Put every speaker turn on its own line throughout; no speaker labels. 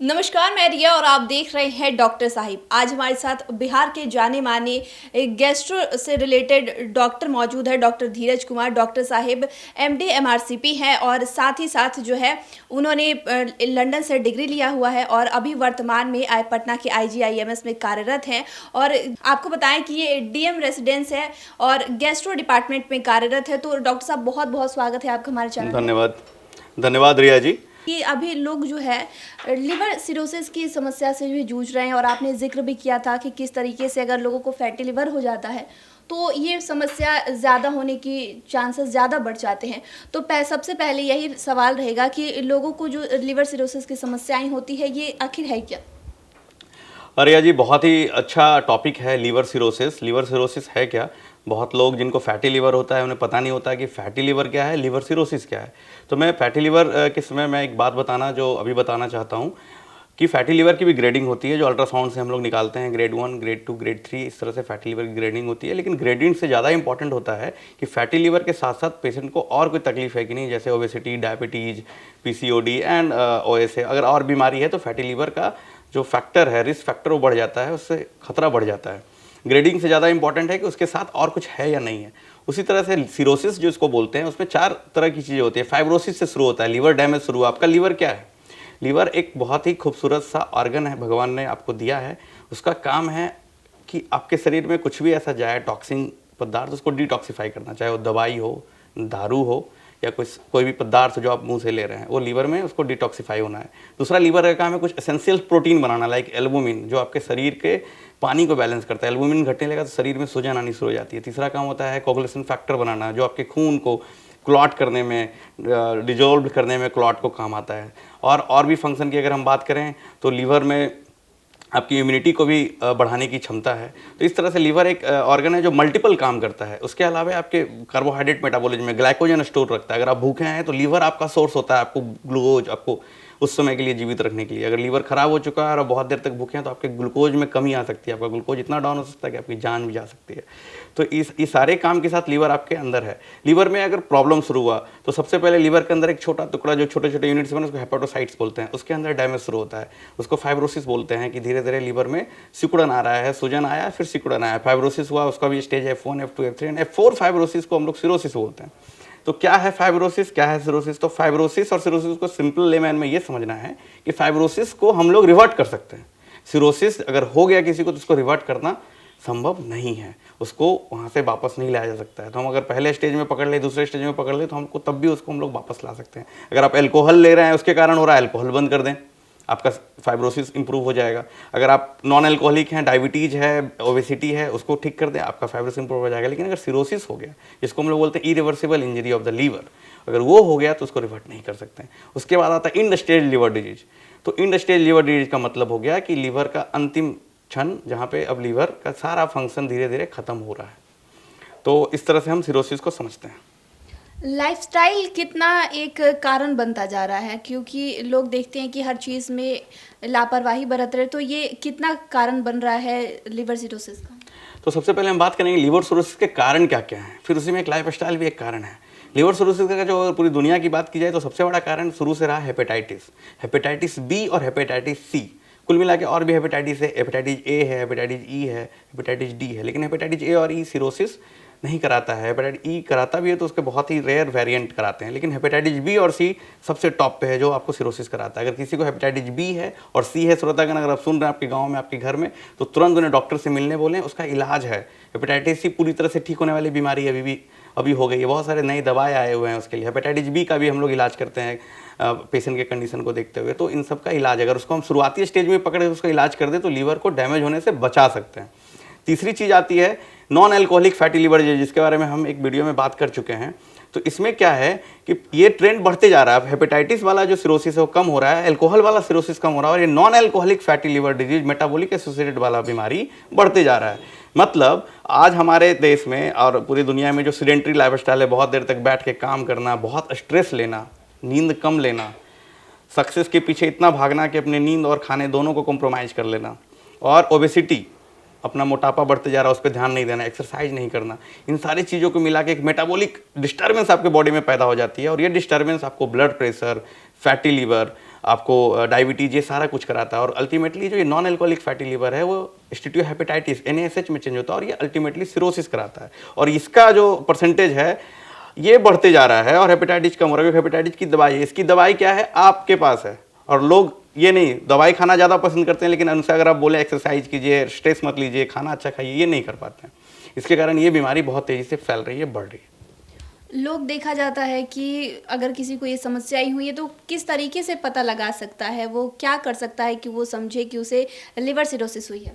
नमस्कार, मैं रिया और आप देख रहे हैं डॉक्टर साहिब। आज हमारे साथ बिहार के जाने माने गैस्ट्रो से रिलेटेड डॉक्टर मौजूद है, डॉक्टर धीरज कुमार। डॉक्टर साहिब एमडी एमआरसीपी हैं और साथ ही साथ जो है उन्होंने लंदन से डिग्री लिया हुआ है और अभी वर्तमान में पटना के आईजीआईएमएस में कार्यरत हैं। और आपको बताएं कि ये डीएम रेसिडेंस है और गैस्ट्रो डिपार्टमेंट में कार्यरत है। तो डॉक्टर साहब, बहुत बहुत स्वागत है आपका हमारे चैनल।
धन्यवाद। धन्यवाद रिया जी।
कि अभी लोग जो है लिवर सिरोसिस की समस्या से भी जूझ रहे हैं और आपने जिक्र भी किया था कि किस तरीके से अगर लोगों को फैटी लिवर हो जाता है तो ये समस्या ज़्यादा होने की चांसेस ज़्यादा बढ़ जाते हैं। तो सबसे पहले यही सवाल रहेगा कि लोगों को जो लिवर सिरोसिस की समस्याएं होती है ये आखिर है क्या?
रिया जी, बहुत ही अच्छा टॉपिक है लीवर सिरोसिस। लीवर सिरोसिस है क्या? बहुत लोग जिनको फैटी लिवर होता है उन्हें पता नहीं होता कि फैटी लिवर क्या है, लीवर सिरोसिस क्या है। तो मैं फैटी लिवर के समय मैं एक बात बताना चाहता हूँ कि फैटी लिवर की भी ग्रेडिंग होती है, जो अल्ट्रासाउंड से हम लोग निकालते हैं। ग्रेड 1, ग्रेड 2, ग्रेड 3, इस तरह से फैटी लिवर की ग्रेडिंग होती है। लेकिन ग्रेडिंग से ज़्यादा इंपॉर्टेंट होता है कि फैटी लिवर के साथ साथ पेशेंट को और कोई तकलीफ है कि नहीं, जैसे obesity, diabetes, PCOD and OSA. अगर और बीमारी है तो फैटी लिवर का जो फैक्टर है, रिस्क फैक्टर, वो बढ़ जाता है, उससे खतरा बढ़ जाता है। ग्रेडिंग से ज़्यादा इंपॉर्टेंट है कि उसके साथ और कुछ है या नहीं है। उसी तरह से सिरोसिस जो इसको बोलते हैं, उसमें 4 तरह की चीज़ें होती है। फाइब्रोसिस से शुरू होता है, लीवर डैमेज शुरू। आपका लीवर क्या है? लीवर एक बहुत ही खूबसूरत सा ऑर्गन है, भगवान ने आपको दिया है। उसका काम है कि आपके शरीर में कुछ भी ऐसा जाए टॉक्सिन पदार्थ, उसको डिटॉक्सिफाई करना, चाहे वो दवाई हो, दारू हो या कोई भी पदार्थ जो आप मुंह से ले रहे हैं, वो लीवर में उसको डिटॉक्सिफाई होना है। दूसरा, लीवर का काम है कुछ एसेंशियल प्रोटीन बनाना, लाइक एल्बुमिन, जो आपके शरीर के पानी को बैलेंस करता है। एल्बुमिन घटने लगा तो शरीर में सूजन आनी शुरू हो जाती है। तीसरा काम होता है कोगुलेशन फैक्टर बनाना, जो आपके खून को क्लॉट करने में, डिजोल्व करने में क्लॉट को काम आता है। और भी फंक्शन की अगर हम बात करें तो लीवर में आपकी इम्यूनिटी को भी बढ़ाने की क्षमता है। तो इस तरह से लीवर एक ऑर्गन है जो मल्टीपल काम करता है। उसके अलावा आपके कार्बोहाइड्रेट मेटाबॉलिज्म में ग्लाइकोजन स्टोर रखता है। अगर आप भूखे हैं तो लीवर आपका सोर्स होता है, आपको ग्लूकोज, आपको उस समय के लिए जीवित रखने के लिए। अगर लीवर खराब हो चुका है और बहुत देर तक भूखे हैं तो आपके ग्लूकोज में कमी आ सकती है, आपका ग्लूकोज इतना डाउन हो सकता है कि आपकी जान भी जा सकती है। तो इस सारे काम के साथ लीवर आपके अंदर है। लीवर में अगर प्रॉब्लम शुरू हुआ तो सबसे पहले लीवर के अंदर एक छोटा टुकड़ा, जो छोटे छोटे यूनिट्स बने, उसको हेपेटोसाइट्स बोलते हैं, उसके अंदर डैमेज शुरू होता है। उसको फाइब्रोसिस बोलते हैं कि धीरे धीरे लीवर में सिकुड़न आ रहा है, सूजन आया, फिर सिकुड़न आया, फाइब्रोसिस हुआ। उसका भी stage F1, F2, F3 and F4 fibrosis को हम लोग सिरोसिस बोलते हैं। तो क्या है फाइब्रोसिस, क्या है सिरोसिस? तो फाइब्रोसिस और सिरोसिस को सिंपल लेमैन में ये समझना है कि फाइब्रोसिस को हम लोग रिवर्ट कर सकते हैं। सिरोसिस अगर हो गया किसी को तो उसको रिवर्ट करना संभव नहीं है, उसको वहाँ से वापस नहीं लाया जा सकता है। तो हम अगर पहले स्टेज में पकड़ ले, दूसरे स्टेज में पकड़ ले, तो हमको तब भी उसको हम लोग वापस ला सकते हैं। अगर आप अल्कोहल ले रहे हैं, उसके कारण हो रहा है, अल्कोहल बंद कर दें, आपका फाइब्रोसिस इंप्रूव हो जाएगा। अगर आप नॉन अल्कोहलिक हैं, डायबिटीज़ है, ओबेसिटी है, उसको ठीक कर दें, आपका फाइब्रोसिस इंप्रूव हो जाएगा। लेकिन अगर सिरोसिस हो गया, जिसको हम लोग बोलते हैं irreversible injury of the liver, अगर वो हो गया तो उसको रिवर्ट नहीं कर सकते हैं। उसके बाद आता है इंड स्टेज लिवर डिजीज। तो इंड स्टेज लिवर डिजीज का मतलब हो गया कि लीवर का अंतिम क्षण, जहाँ पे अब लीवर का सारा फंक्शन धीरे धीरे खत्म हो रहा है। तो इस तरह से हम सिरोसिस को समझते हैं।
लाइफस्टाइल कितना एक कारण बनता जा रहा है, क्योंकि लोग देखते हैं कि हर चीज़ में लापरवाही बरत रहे, तो ये कितना कारण बन रहा है लिवर सिरोसिस का?
तो सबसे पहले हम बात करेंगे लीवर सिरोसिस के कारण क्या क्या हैं, फिर उसी में एक लाइफस्टाइल भी एक कारण है। लीवर सिरोसिस का जो पूरी दुनिया की बात की जाए तो सबसे बड़ा कारण शुरू से रहा हेपेटाइटिस बी और हेपेटाइटिस सी। कुल मिला के और भी हेपेटाइटिस है, हेपेटाइटिस ए है, हेपेटाइटिस ई है, हेपेटाइटिस डी है। लेकिन हेपेटाइटिस ए और ई सिरोसिस नहीं कराता है। हेपेटाइटिस ई कराता भी है तो उसके बहुत ही रेयर वेरिएंट कराते हैं। लेकिन हेपेटाइटिस बी और सी सबसे टॉप पे है जो आपको सिरोसिस कराता है। अगर किसी को हेपेटाइटिस बी है और सी है, श्रोतागण अगर आप सुन रहे हैं आपके गांव में, आपके घर में, तो तुरंत उन्हें डॉक्टर से मिलने बोलें, उसका इलाज है। हेपेटाइटिस सी पूरी तरह से ठीक होने वाली बीमारी अभी हो गई है, बहुत सारे नए दवाएं आए हुए हैं उसके लिए। हेपेटाइटिस बी का भी हम लोग इलाज करते हैं पेशेंट के कंडीशन को देखते हुए। तो इन सब का इलाज, अगर उसको हम शुरुआती स्टेज में पकड़े उसका इलाज कर दें तो लीवर को डैमेज होने से बचा सकते हैं। तीसरी चीज़ आती है non alcoholic fatty liver disease, जिसके बारे में हम एक वीडियो में बात कर चुके हैं। तो इसमें क्या है कि ये ट्रेंड बढ़ते जा रहा है। हेपेटाइटिस वाला जो सिरोसिस है वो कम हो रहा है, अल्कोहल वाला सिरोसिस कम हो रहा है, और ये non alcoholic fatty liver disease, metabolic associated वाला बीमारी बढ़ते जा रहा है। मतलब आज हमारे देश में और पूरी दुनिया में जो सीडेंटरी लाइफस्टाइल है, बहुत देर तक बैठ के काम करना, बहुत स्ट्रेस लेना, नींद कम लेना, सक्सेस के पीछे इतना भागना कि अपने नींद और खाने दोनों को कॉम्प्रोमाइज़ कर लेना, और ओबेसिटी, अपना मोटापा बढ़ते जा रहा है, उस पर ध्यान नहीं देना, एक्सरसाइज नहीं करना, इन सारी चीज़ों को मिला के एक मेटाबॉलिक डिस्टर्बेंस आपके बॉडी में पैदा हो जाती है। और ये डिस्टर्बेंस आपको ब्लड प्रेशर, फैटी लीवर, आपको डायबिटीज, ये सारा कुछ कराता है। और अल्टीमेटली जो ये नॉन एल्कोहलिक फैटी लिवर है वो स्टीटोहेपेटाइटिस NaSH में चेंज होता है और ये अल्टीमेटली सिरोसिस कराता है। और इसका जो परसेंटेज है ये बढ़ते जा रहा है और हेपेटाइटिस कम हो रहा है। हेपेटाइटिस की दवाई है, इसकी दवाई क्या है आपके पास है। और लोग ये नहीं, दवाई खाना ज़्यादा पसंद करते हैं, लेकिन उनसे अगर आप बोले एक्सरसाइज कीजिए, स्ट्रेस मत लीजिए, खाना अच्छा खाइए, ये नहीं कर पाते हैं। इसके कारण ये बीमारी बहुत तेज़ी से फैल रही है, बढ़ रही है।
लोग देखा जाता है कि अगर किसी को ये समस्याएं हुई है तो किस तरीके से पता लगा सकता है, वो क्या कर सकता है कि वो समझे कि उसे लिवर सिरोसिस हुई है?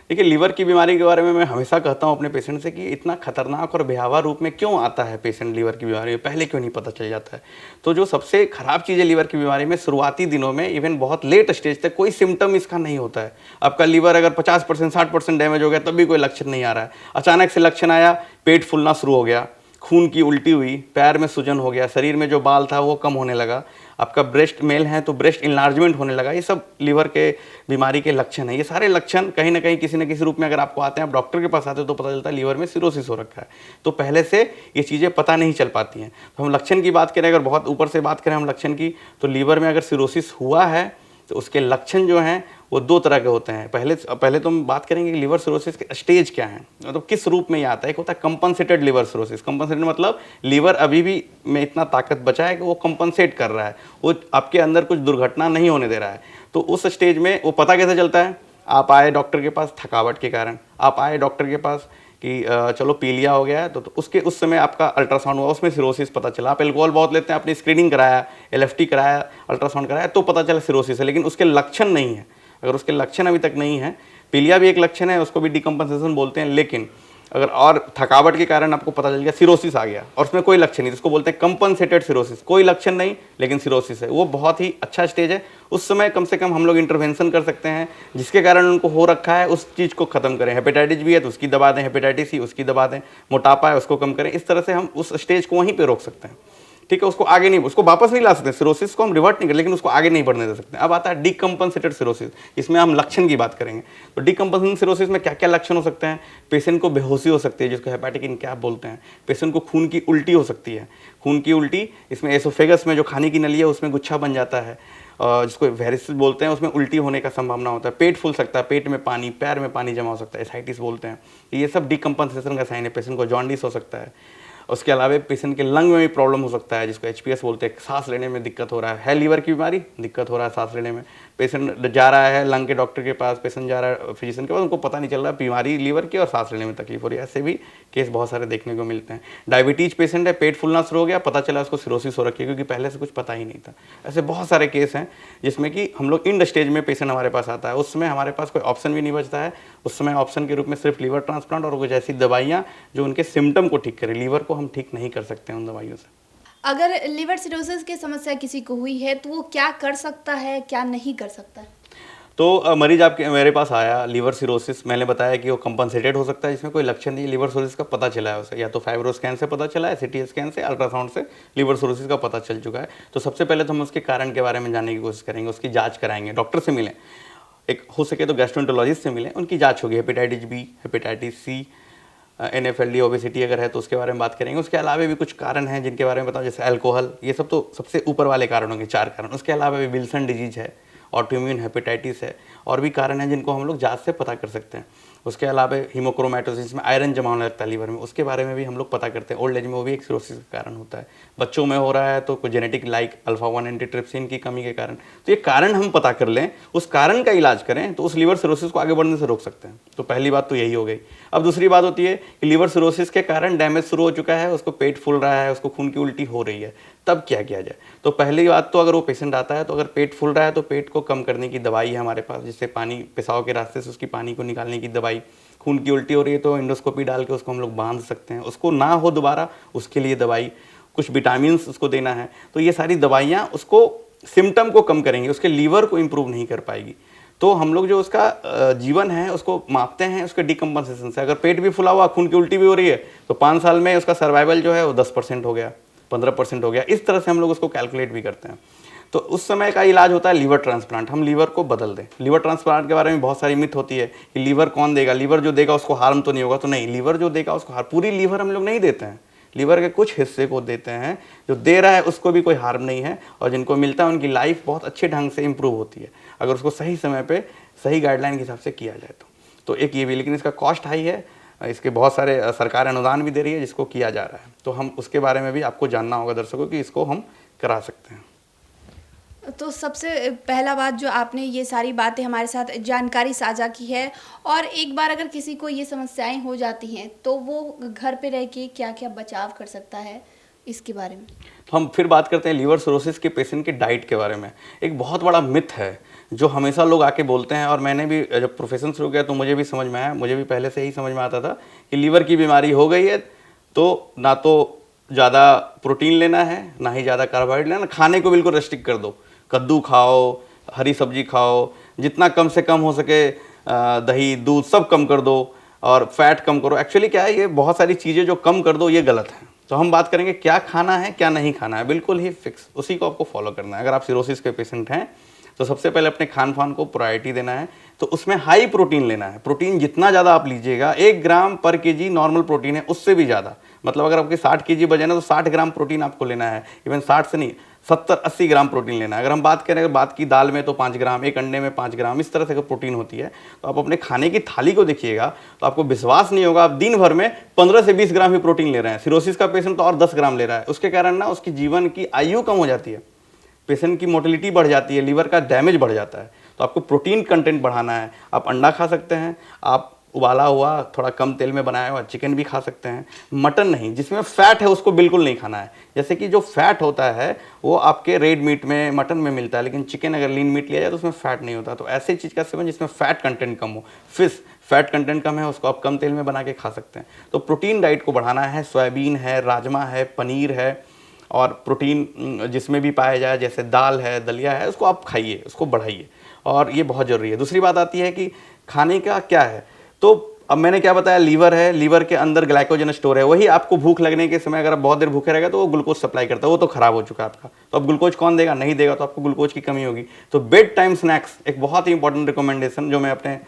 देखिए, लीवर की बीमारी के बारे में मैं हमेशा कहता हूँ अपने पेशेंट से कि इतना खतरनाक और भयावह रूप में क्यों आता है पेशेंट लीवर की बीमारी में, पहले क्यों नहीं पता चल जाता है। तो जो सबसे खराब चीज़ है लीवर की बीमारी में, शुरुआती दिनों में इवन बहुत लेट स्टेज तक कोई सिम्टम इसका नहीं होता है। आपका लीवर अगर 50% 60% डैमेज हो गया तब भी कोई लक्षण नहीं आ रहा है, अचानक से लक्षण आया, पेट फूलना शुरू हो गया, खून की उल्टी हुई, पैर में सूजन हो गया, शरीर में जो बाल था वो कम होने लगा, आपका ब्रेस्ट मेल है तो ब्रेस्ट इनलार्जमेंट होने लगा, ये सब लीवर के बीमारी के लक्षण है। ये सारे लक्षण कहीं ना कहीं किसी न किसी रूप में अगर आपको आते हैं, आप डॉक्टर के पास आते हो तो पता चलता है लीवर में सिरोसिस हो रखा है। तो पहले से ये चीज़ें पता नहीं चल पाती हैं। तो हम लक्षण की बात करें, अगर बहुत ऊपर से बात करें हम लक्षण की, तो लीवर में अगर सिरोसिस हुआ है तो उसके लक्षण जो हैं वो दो तरह के होते हैं। पहले तो हम बात करेंगे कि लिवर सिरोसिस के स्टेज क्या है, मतलब किस रूप में ये आता है। एक होता है कंपनसेटेड लिवर सिरोसिस। कंपनसेटेड मतलब लीवर अभी भी में इतना ताकत बचा है कि वो कंपनसेट कर रहा है, वो आपके अंदर कुछ दुर्घटना नहीं होने दे रहा है। तो उस स्टेज में वो पता कैसे चलता है, आप आए डॉक्टर के पास थकावट के कारण, आप आए डॉक्टर के पास कि चलो पीलिया हो गया है, तो उसके उस समय आपका अल्ट्रासाउंड हुआ, उसमें सिरोसिस पता चला। आप एल्कोहल बहुत लेते हैं, आपने स्क्रीनिंग कराया, LFT कराया, अल्ट्रासाउंड कराया, तो पता चला सिरोसिस है, लेकिन उसके लक्षण नहीं है। अगर उसके लक्षण अभी तक नहीं है, पीलिया भी एक लक्षण है, उसको भी डिकम्पनसेशन बोलते हैं, लेकिन अगर और थकावट के कारण आपको पता चल गया सिरोसिस आ गया और उसमें कोई लक्षण नहीं, जिसको बोलते हैं कंपनसेटेड सिरोसिस, कोई लक्षण नहीं लेकिन सिरोसिस है, वो बहुत ही अच्छा स्टेज है। उस समय कम से कम हम लोग इंटरवेंशन कर सकते हैं, जिसके कारण उनको हो रखा है उस चीज़ को खत्म करें। हेपेटाइटिस भी है तो उसकी दबा दें, हेपेटाइटिस सी उसकी दबा दें, मोटापा है उसको कम करें। इस तरह से हम उस स्टेज को वहीं पर रोक सकते हैं, ठीक है। उसको आगे नहीं, उसको वापस नहीं ला सकते, सिरोसिस को हम रिवर्ट नहीं कर, लेकिन उसको आगे नहीं बढ़ने दे सकते। अब आता है डिकम्पनसेटेड सिरोसिस, इसमें हम लक्षण की बात करेंगे। तो डिकम्पनसेटेड सिरोसिस में क्या क्या लक्षण हो सकते हैं? पेशेंट को बेहोशी हो सकती है, जिसको हेपेटिक इनकैप बोलते हैं। पेशेंट को खून की उल्टी हो सकती है। खून की उल्टी, इसमें एसोफेगस में जो खाने की नली है उसमें गुच्छा बन जाता है, जिसको वेरिसिस बोलते हैं, उसमें उल्टी होने का संभावना होता है। पेट फूल सकता है, पेट में पानी, पैर में पानी जमा हो सकता है, एसाइटिस बोलते हैं। ये सब डिकम्पनसेशन का साइन है। पेशेंट को जॉन्डिस हो सकता है। उसके अलावा पेशेंट के लंग में भी प्रॉब्लम हो सकता है, जिसको HPS बोलते हैं, सांस लेने में दिक्कत हो रहा है लीवर की बीमारी, दिक्कत हो रहा है सांस लेने में। पेशेंट जा रहा है लंग के डॉक्टर के पास, पेशेंट जा रहा है फिजिशियन के पास, उनको पता नहीं चल रहा बीमारी लीवर की और सांस लेने में तकलीफ हो रही है। ऐसे भी केस बहुत सारे देखने को मिलते हैं। डायबिटीज पेशेंट है, पेट फूलना शुरू हो गया, पता चला उसको सिरोसिस हो रखी है, क्योंकि पहले से कुछ पता ही नहीं था। ऐसे बहुत सारे केस हैं जिसमें कि हम लोग इंड स्टेज में पेशेंट हमारे पास आता है, उस समय हमारे पास कोई ऑप्शन भी नहीं बचता है। उस समय ऑप्शन के रूप में सिर्फ लीवर ट्रांसप्लांट और कुछ ऐसी दवाइयाँ जो उनके सिम्टम को ठीक करें। लीवर को हम ठीक नहीं कर सकते हैं उन दवाइयों से।
अगर लिवर सिरोसिस की समस्या किसी को हुई है तो वो क्या कर सकता है, क्या नहीं कर सकता है?
तो मरीज आपके मेरे पास आया लीवर सिरोसिस, मैंने बताया कि वो कंपनसेटेड हो सकता है, जिसमें कोई लक्षण नहीं। लीवर सिरोसिस का पता चला है उसे, या तो फाइब्रो स्कैन से पता चला है, CT स्कैन से, अल्ट्रासाउंड से लीवर सिरोसिस का पता चल चुका है। तो सबसे पहले तो हम उसके कारण के बारे में जानने की कोशिश करेंगे, उसकी जाँच कराएंगे, डॉक्टर से मिलें, एक हो सके तो गैस्ट्रोएंटरोलॉजिस्ट से मिलें, उनकी जाँच होगी। Hepatitis B, hepatitis C, NFLD, obesity अगर है तो उसके बारे में बात करेंगे। उसके अलावा भी कुछ कारण हैं जिनके बारे में बताओ, जैसे अल्कोहल, ये सब तो सबसे ऊपर वाले कारणों के 4 कारण। उसके अलावा भी विल्सन डिजीज है, ऑटोइम्यून हेपेटाइटिस है, और भी कारण हैं जिनको हम लोग जांच से पता कर सकते हैं। उसके अलावा हीमोक्रोमैटोसिस में आयरन जमा होने लगता है लीवर में, उसके बारे में भी हम लोग पता करते हैं। ओल्ड एज में वो भी एक सिरोसिस का कारण होता है। बच्चों में हो रहा है तो कोई जेनेटिक लाइक अल्फा-1 एंटीट्रिप्सिन की कमी के कारण। तो ये कारण हम पता कर लें, उस कारण का इलाज करें, तो उस लीवर सिरोसिस को आगे बढ़ने से रोक सकते हैं। तो पहली बात तो यही हो गई। अब दूसरी बात होती है कि लीवर सिरोसिस के कारण डैमेज शुरू हो चुका है, उसको पेट फूल रहा है, उसको खून की उल्टी हो रही है, तब क्या किया जाए? तो पहली बात तो अगर वो पेशेंट आता है तो अगर पेट फूल रहा है तो पेट को कम करने की दवाई है हमारे पास, जिससे पानी पेशाब के रास्ते से उसकी पानी को निकालने की दवाई। खून की उल्टी हो रही है तो एंडोस्कोपी डाल के उसको हम लोग बांध सकते हैं, उसको ना हो दोबारा उसके लिए दवाई, कुछ विटामिन उसको देना है। तो ये सारी दवाइयाँ उसको सिम्टम को कम करेंगी, उसके लीवर को इम्प्रूव नहीं कर पाएगी। तो हम लोग जो उसका जीवन है उसको मापते हैं उसके डिकम्पनसेशन से। अगर पेट भी फुला हुआ, खून की उल्टी भी हो रही है, तो 5 साल में उसका सर्वाइवल जो है वो 10% हो गया, 15% हो गया। इस तरह से हम लोग उसको कैलकुलेट भी करते हैं। तो उस समय का इलाज होता है लीवर ट्रांसप्लांट, हम लीवर को बदल दें। लीवर ट्रांसप्लांट के बारे में बहुत सारी मिथ होती है कि लीवर कौन देगा, लीवर जो देगा उसको हार्म तो नहीं होगा। तो नहीं, लीवर जो देगा उसको हार्म, पूरी लीवर हम लोग नहीं देते हैं, लीवर के कुछ हिस्से को देते हैं, जो दे रहा है उसको भी कोई हार्म नहीं है, और जिनको मिलता है उनकी लाइफ बहुत अच्छे ढंग से इंप्रूव होती है अगर उसको सही समय पे सही गाइडलाइन के हिसाब से किया जाए तो एक ये भी, लेकिन इसका कॉस्ट हाई है, इसके बहुत सारे सरकार अनुदान भी दे रही है जिसको किया जा रहा है, तो हम उसके बारे में भी आपको जानना होगा दर्शकों कि इसको हम करा सकते हैं।
तो सबसे पहला बात जो आपने ये सारी बातें हमारे साथ जानकारी साझा की है, और एक बार अगर किसी को ये समस्याएं हो जाती हैं तो वो घर पे रह के क्या क्या बचाव कर सकता है, इसके बारे में
हम फिर बात करते हैं लीवर सिरोसिस के पेशेंट के डाइट के बारे में। एक बहुत बड़ा मिथ है जो हमेशा लोग आके बोलते हैं, और मैंने भी जब प्रोफेशन शुरू किया तो मुझे भी समझ में आया, मुझे भी पहले से ही समझ में आता था कि लीवर की बीमारी हो गई है तो ना तो ज़्यादा प्रोटीन लेना है ना ही ज़्यादा कार्बोहाइड्रेट लेना, खाने को बिल्कुल रेस्ट्रिक्ट कर दो, कद्दू खाओ, हरी सब्जी खाओ, जितना कम से कम हो सके दही दूध सब कम कर दो, और फैट कम करो। एक्चुअली क्या है, ये बहुत सारी चीज़ें जो कम कर दो ये गलत है। तो हम बात करेंगे क्या खाना है क्या नहीं खाना है, बिल्कुल ही फिक्स, उसी को आपको फॉलो करना है। अगर आप सिरोसिस के पेशेंट हैं तो सबसे पहले अपने खान पान को प्रायोरिटी देना है, तो उसमें हाई प्रोटीन लेना है। प्रोटीन जितना ज़्यादा आप लीजिएगा, 1 ग्राम पर केजी नॉर्मल प्रोटीन है, उससे भी ज़्यादा, मतलब अगर आपके 60 केजी वजन है तो 60 ग्राम प्रोटीन आपको लेना है, इवन 60 से नहीं 70-80 ग्राम प्रोटीन लेना है। अगर हम बात करें, अगर बात की दाल में तो 5 ग्राम, एक अंडे में 5 ग्राम, इस तरह से अगर प्रोटीन होती है तो आप अपने खाने की थाली को देखिएगा तो आपको विश्वास नहीं होगा, आप दिन भर में 15 से 20 ग्राम ही प्रोटीन ले रहे हैं। सिरोसिस का पेशेंट तो और 10 ग्राम ले रहा है, उसके कारण ना उसकी जीवन की आयु कम हो जाती है, पेशेंट की मोटिलिटी बढ़ जाती है, लीवर का डैमेज बढ़ जाता है। तो आपको प्रोटीन कंटेंट बढ़ाना है। आप अंडा खा सकते हैं, आप उबाला हुआ थोड़ा कम तेल में बनाया हुआ चिकन भी खा सकते हैं, मटन नहीं, जिसमें फैट है उसको बिल्कुल नहीं खाना है। जैसे कि जो फैट होता है वो आपके रेड मीट में, मटन में मिलता है, लेकिन चिकन अगर लीन मीट लिया जाए तो उसमें फैट नहीं होता। तो ऐसी चीज़ का सेवन जिसमें फैट कंटेंट कम हो, फिश फैट कंटेंट कम है, उसको आप कम तेल में बना के खा सकते हैं। तो प्रोटीन डाइट को बढ़ाना है, सोयाबीन है, राजमा है, पनीर है, और प्रोटीन जिसमें भी पाया जाए जैसे दाल है, दलिया है, उसको आप खाइए, उसको बढ़ाइए, और ये बहुत ज़रूरी है। दूसरी बात आती है कि खाने का क्या है, तो अब मैंने क्या बताया, लीवर है, लीवर के अंदर ग्लाइकोजन स्टोर है, वही आपको भूख लगने के समय अगर आप बहुत देर भूखे रहेगा तो वो ग्लूकोज सप्लाई करता है, वो तो खराब हो चुका है आपका, तो अब ग्लूकोज कौन देगा, नहीं देगा, तो आपको ग्लूकोज की कमी होगी। तो बेड टाइम स्नैक्स एक बहुत ही इंपॉर्टेंट रिकमेंडेशन जो मैं अपने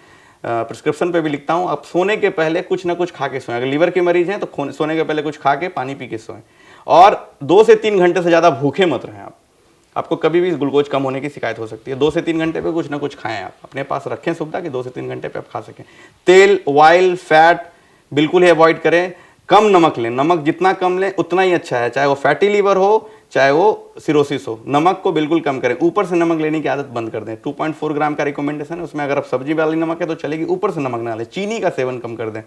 प्रिस्क्रिप्शन पे भी लिखता हूँ, आप सोने के पहले कुछ ना कुछ खा के सोएं। अगर लीवर के मरीज हैं तो सोने के पहले कुछ खा के पानी पी के सोएं, और 2 से 3 घंटे से ज़्यादा भूखे मत रहें आप, आपको कभी भी ग्लूकोज कम होने की शिकायत हो सकती है। 2 से 3 घंटे पे कुछ ना कुछ खाएं, आप अपने पास रखें सुविधा कि 2 से 3 घंटे पे आप खा सकें। तेल, ऑयल, फैट बिल्कुल ही अवॉइड करें, कम नमक लें, नमक जितना कम लें उतना ही अच्छा है, चाहे वो फैटी लीवर हो चाहे वो सिरोसिस हो, नमक को बिल्कुल कम करें। ऊपर से नमक लेने की आदत बंद कर दें। 2.4 ग्राम का रिकमेंडेशन है, उसमें अगर आप सब्जी वाली नमक है तो चलेगी, ऊपर से नमक ना लें। चीनी का सेवन कम कर दें।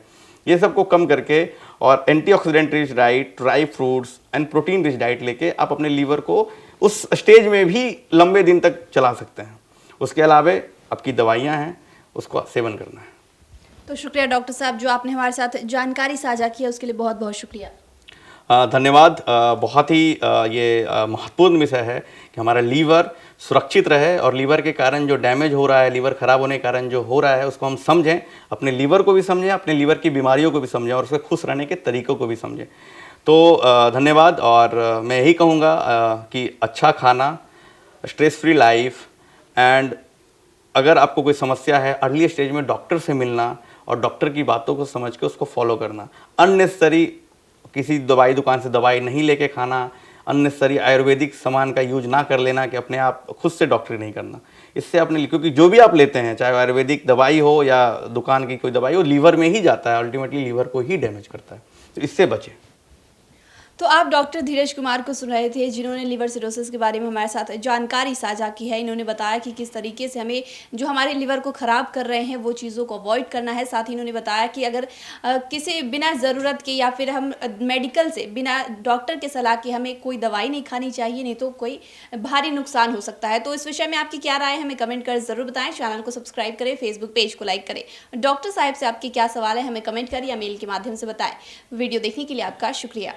ये सबको कम करके और antioxidant rich diet, dry fruits and protein rich diet लेके आप अपने लीवर को उस स्टेज में भी लंबे दिन तक चला सकते हैं। उसके अलावा आपकी दवाइयाँ हैं, उसको सेवन करना है।
तो शुक्रिया डॉक्टर साहब, जो आपने हमारे साथ जानकारी साझा की है उसके लिए बहुत बहुत शुक्रिया।
धन्यवाद। बहुत ही ये महत्वपूर्ण विषय है कि हमारा लीवर सुरक्षित रहे, और लीवर के कारण जो डैमेज हो रहा है, लीवर खराब होने के कारण जो हो रहा है, उसको हम समझें, अपने लीवर को भी समझें, अपने लीवर की बीमारियों को भी समझें, और उसके खुश रहने के तरीकों को भी समझें। तो धन्यवाद। और मैं यही कहूँगा कि अच्छा खाना, स्ट्रेस फ्री लाइफ, एंड अगर आपको कोई समस्या है अर्ली स्टेज में डॉक्टर से मिलना और डॉक्टर की बातों को समझ के उसको फॉलो करना। अननेसेसरी किसी दवाई दुकान से दवाई नहीं लेके खाना, अननेसेसरी आयुर्वेदिक सामान का यूज ना कर लेना कि अपने आप खुद से डॉक्टरी नहीं करना। इससे अपने, क्योंकि जो भी आप लेते हैं, चाहे आयुर्वेदिक दवाई हो या दुकान की कोई दवाई हो, लीवर में ही जाता है, अल्टीमेटली लीवर को ही डैमेज करता है। तो इससे बचें।
तो आप डॉक्टर धीरज कुमार को सुन रहे थे, जिन्होंने लिवर सिरोसिस के बारे में हमारे साथ जानकारी साझा की है। इन्होंने बताया कि किस तरीके से हमें जो हमारे लिवर को ख़राब कर रहे हैं वो चीज़ों को अवॉइड करना है। साथ ही इन्होंने बताया कि अगर किसी बिना ज़रूरत के या फिर हम मेडिकल से, बिना डॉक्टर के सलाह के हमें कोई दवाई नहीं खानी चाहिए, नहीं तो कोई भारी नुकसान हो सकता है। तो इस विषय में आपकी क्या राय है, हमें कमेंट कर ज़रूर बताएं। चैनल को सब्सक्राइब करें, फेसबुक पेज को लाइक करें। डॉक्टर साहब से आपके क्या सवाल है हमें कमेंट करें या मेल के माध्यम से बताएं। वीडियो देखने के लिए आपका शुक्रिया।